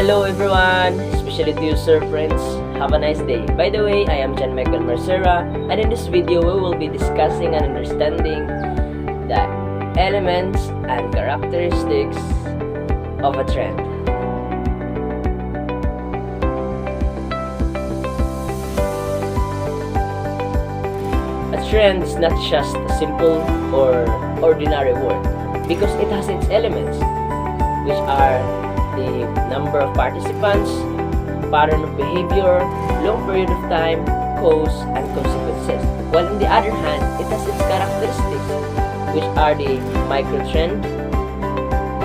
Hello everyone, especially to you sir friends. Have a nice day. By the way, I am John Michael Marcera, and in this video we will be discussing and understanding the elements and characteristics of a trend. A trend is not just a simple or ordinary word because it has its elements, which are the number of participants, pattern of behavior, long period of time, cause, and consequences. While on the other hand, it has its characteristics, which are the microtrend,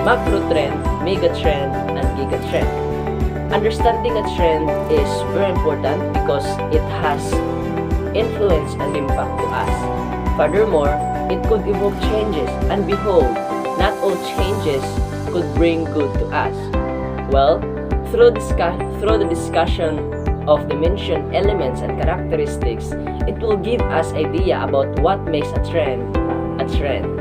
macrotrend, megatrend, and gigatrend. Understanding a trend is very important because it has influence and impact to us. Furthermore, it could evoke changes, and behold, not all changes could bring good to us. Well, through the discussion of the mentioned elements and characteristics, it will give us idea about what makes a trend a trend.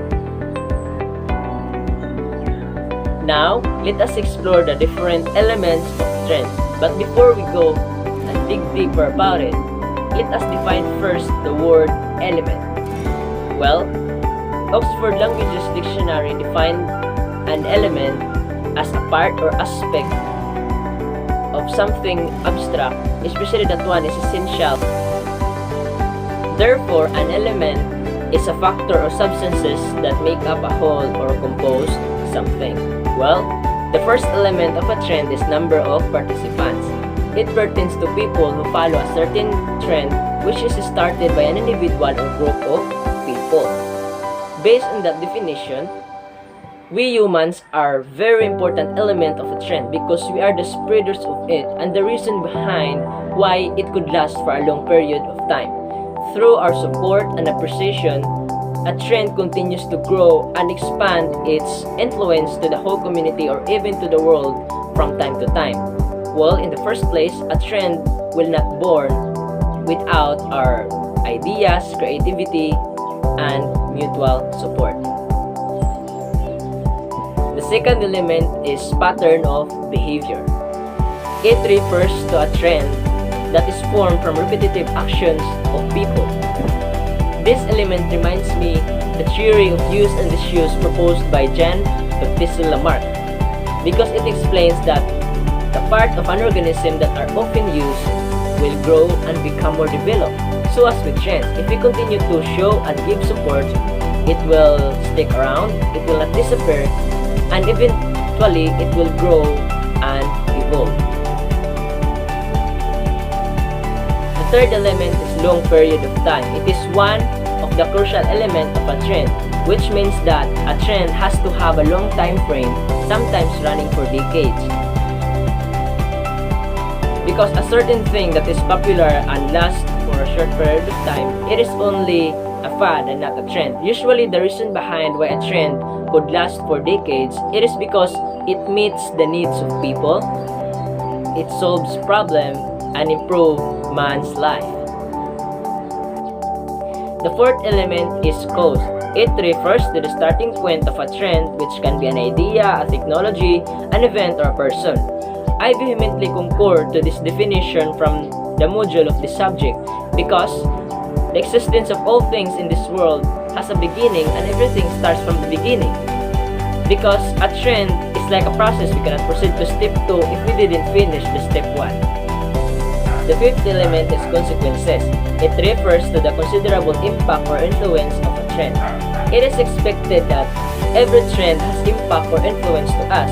Now, let us explore the different elements of trend. But before we go and dig deeper about it, let us define first the word element. Well, Oxford Languages Dictionary defined an element as a part or aspect of something abstract, especially that one is essential. Therefore, an element is a factor or substances that make up a whole or compose something. Well, the first element of a trend is number of participants. It pertains to people who follow a certain trend which is started by an individual or group of people. Based on that definition, we humans are very important element of a trend because we are the spreaders of it and the reason behind why it could last for a long period of time. Through our support and appreciation, a trend continues to grow and expand its influence to the whole community or even to the world from time to time. Well, in the first place, a trend will not born without our ideas, creativity, and mutual support. The second element is pattern of behavior. It refers to a trend that is formed from repetitive actions of people. This element reminds me the theory of use and disuse proposed by Jean-Baptiste Lamarck because it explains that the part of an organism that are often used will grow and become more developed. So as with trends, if we continue to show and give support, it will stick around, it will not disappear, and eventually it will grow and evolve. The third element is long period of time. It is one of the crucial elements of a trend, which means that a trend has to have a long time frame, sometimes running for decades. Because a certain thing that is popular and lasts for a short period of time, it is only a fad and not a trend. Usually the reason behind why a trend could last for decades, it is because it meets the needs of people, it solves problems, and improves man's life. The fourth element is cause. It refers to the starting point of a trend, which can be an idea, a technology, an event, or a person. I vehemently concur to this definition from the module of this subject because the existence of all things in this world has a beginning and everything starts from the beginning. Because a trend is like a process, we cannot proceed to step 2 if we didn't finish the step 1. The fifth element is consequences. It refers to the considerable impact or influence of a trend. It is expected that every trend has impact or influence to us,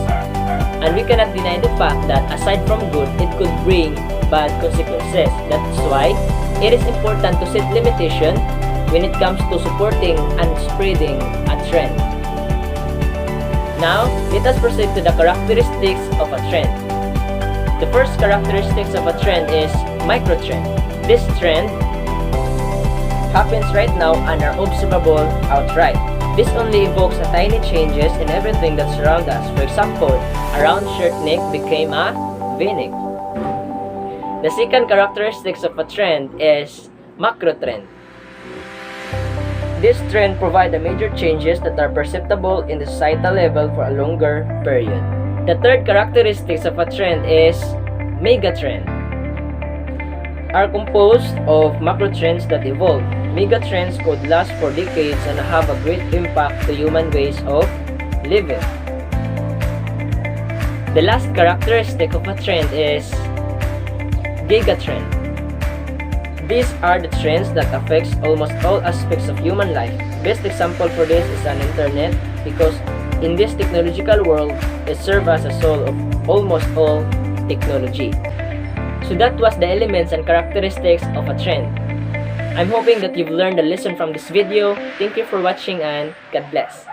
and we cannot deny the fact that aside from good, it could bring bad consequences. That's why it is important to set limitation when it comes to supporting and spreading a trend. Now, let us proceed to the characteristics of a trend. The first characteristics of a trend is microtrend. This trend happens right now and are observable outright. This only evokes a tiny changes in everything that surrounds us. For example, a round shirt neck became a V-neck. The second characteristics of a trend is macrotrend. This trend provides the major changes that are perceptible in the societal level for a longer period. The third characteristics of a trend is megatrend. Are composed of macro trends that evolve. Megatrends could last for decades and have a great impact to human ways of living. The last characteristic of a trend is gigatrend. These are the trends that affects almost all aspects of human life. Best example for this is an internet, because in this technological world, it serves as a soul of almost all technology. So that was the elements and characteristics of a trend. I'm hoping that you've learned a lesson from this video. Thank you for watching and God bless.